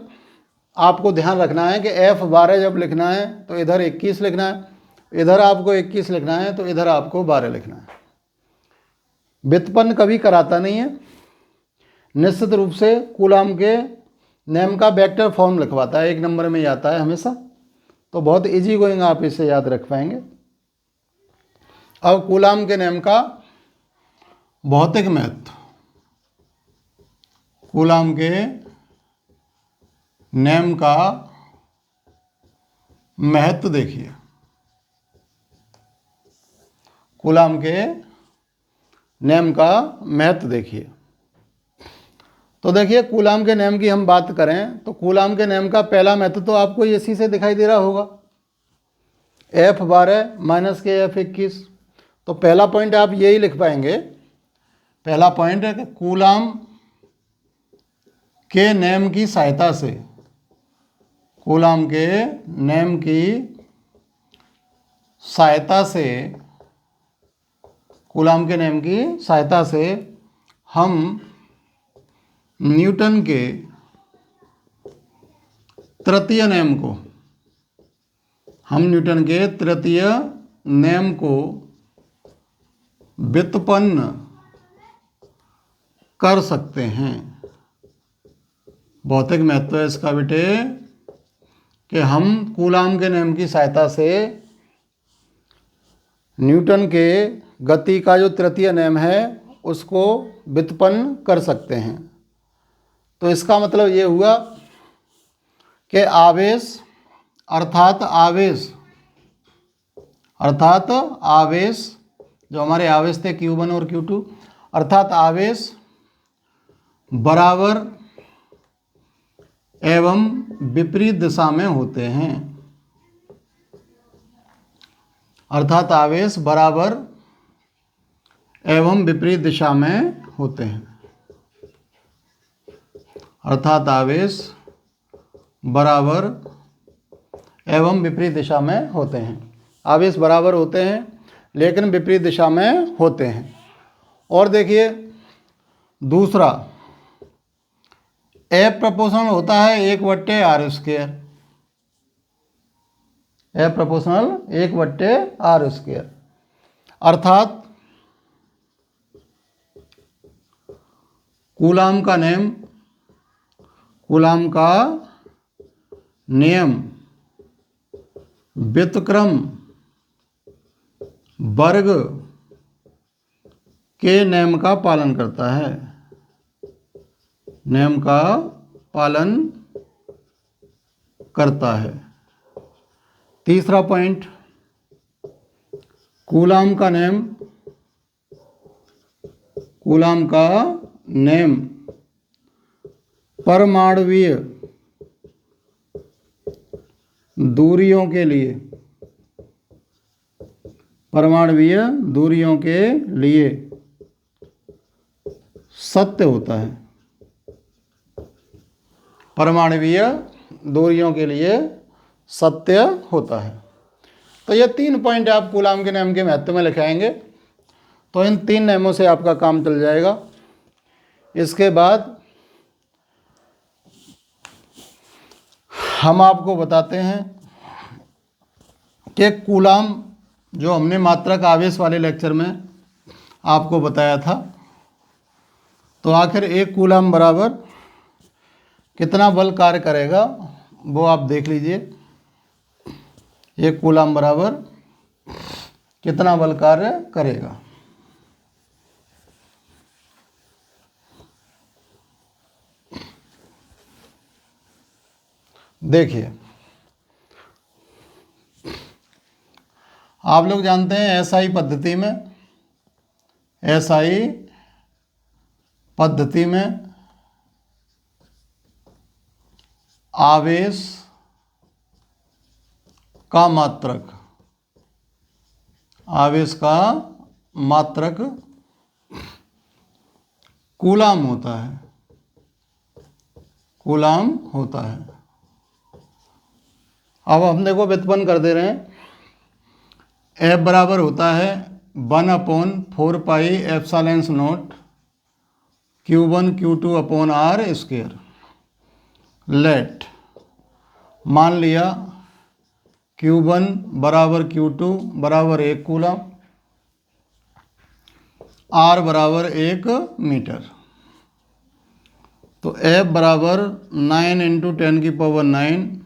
Speaker 1: आपको ध्यान रखना है कि F12 जब लिखना है तो इधर 21 लिखना है, इधर आपको 21 लिखना है तो इधर आपको 12 लिखना है। व्युत्पन्न कभी कराता नहीं है, निश्चित रूप से कूलाम के नियम का वेक्टर फॉर्म लिखवाता है, 1 नंबर में ही आता है हमेशा। तो बहुत इजी गोइंग आप इसे याद रख पाएंगे। अब कूलाम के नियम का भौतिक महत्व, कूलाम के नियम का महत्व देखिए। कूलाम के नियम का महत्व देखिए। तो देखिए कूलाम के नियम की हम बात करें तो कूलाम के नियम का पहला महत्व तो आपको इसी से दिखाई दे रहा होगा, F12 माइनस के F21। तो पहला पॉइंट आप यही लिख पाएंगे। पहला पॉइंट है कि कूलाम के नियम की सहायता से, कूलाम के नियम की सहायता से, कूलाम के नियम की सहायता से हम न्यूटन के तृतीय नियम को व्युत्पन्न कर सकते हैं। भौतिक महत्व है इसका बेटे कि हम कूलाम के नियम की सहायता से न्यूटन के गति का जो तृतीय नियम है उसको व्युत्पन्न कर सकते हैं। तो इसका मतलब ये हुआ कि आवेश अर्थात आवेश जो हमारे आवेश थे Q1 और Q2, अर्थात आवेश बराबर एवं विपरीत दिशा में होते हैं। अर्थात आवेश बराबर एवं विपरीत दिशा में होते हैं। अर्थात आवेश बराबर एवं विपरीत दिशा में होते हैं। आवेश बराबर होते हैं लेकिन विपरीत दिशा में होते हैं। और देखिए दूसरा, F प्रोपोर्शनल होता है 1/r²। F proportional 1/r²। अर्थात कूलाम का नियम व्युत्क्रम वर्ग के नियम का पालन करता है। नियम का पालन करता है। तीसरा पॉइंट, कूलाम का नियम परमाणुवीय दूरियों के लिए सत्य होता है। परमाणुवीय दूरियों के लिए सत्य होता है। तो ये 3 पॉइंट आप कूलाम के नियम के महत्व में लिखाएंगे तो इन 3 नियमों से आपका काम चल जाएगा। इसके बाद हम आपको बताते हैं कि कूलाम जो हमने मात्रक आवेश वाले लेक्चर में आपको बताया था, तो आखिर 1 कूलाम बराबर कितना बल कार्य करेगा वो आप देख लीजिए। 1 कूलाम बराबर कितना बल कार्य करेगा। देखिए आप लोग जानते हैं एसआई पद्धति में आवेश का मात्रक कूलाम होता है। अब हम देखो व्युत्पन्न कर दे रहे हैं। F बराबर होता है 1/4πε0 Q1 Q2/r²। लेट मान लिया Q1 बराबर Q2 बराबर 1 कूलाम, R बराबर 1 मीटर। तो F बराबर 9 × 10⁹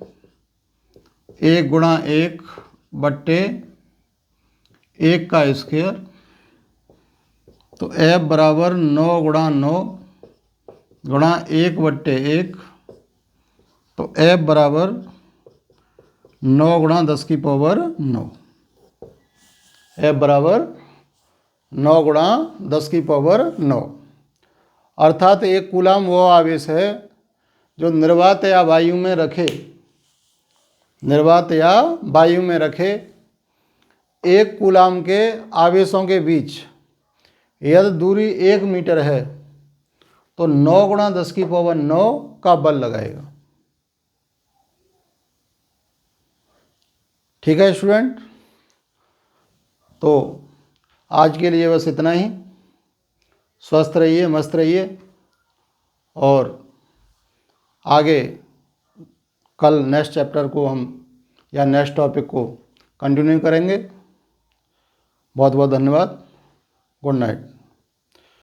Speaker 1: 1 × 1/1 का स्क्वायर। तो F बराबर 9 × 9 × 1/1। तो F बराबर 9 × 10⁹9। F बराबर 9 × 10⁹9। अर्थात 1 कूलाम वो आवेश है जो निर्वात या वायु में रखे 1 कूलाम के आवेशों के बीच यदि दूरी 1 मीटर है तो 9 × 10⁹9 का बल लगाएगा। ठीक है स्टूडेंट, तो आज के लिए बस इतना ही। स्वस्थ रहिए, मस्त रहिए और आगे कल नेक्स्ट चैप्टर को हम या नेक्स्ट टॉपिक को कंटिन्यू करेंगे। बहुत बहुत धन्यवाद। Good night.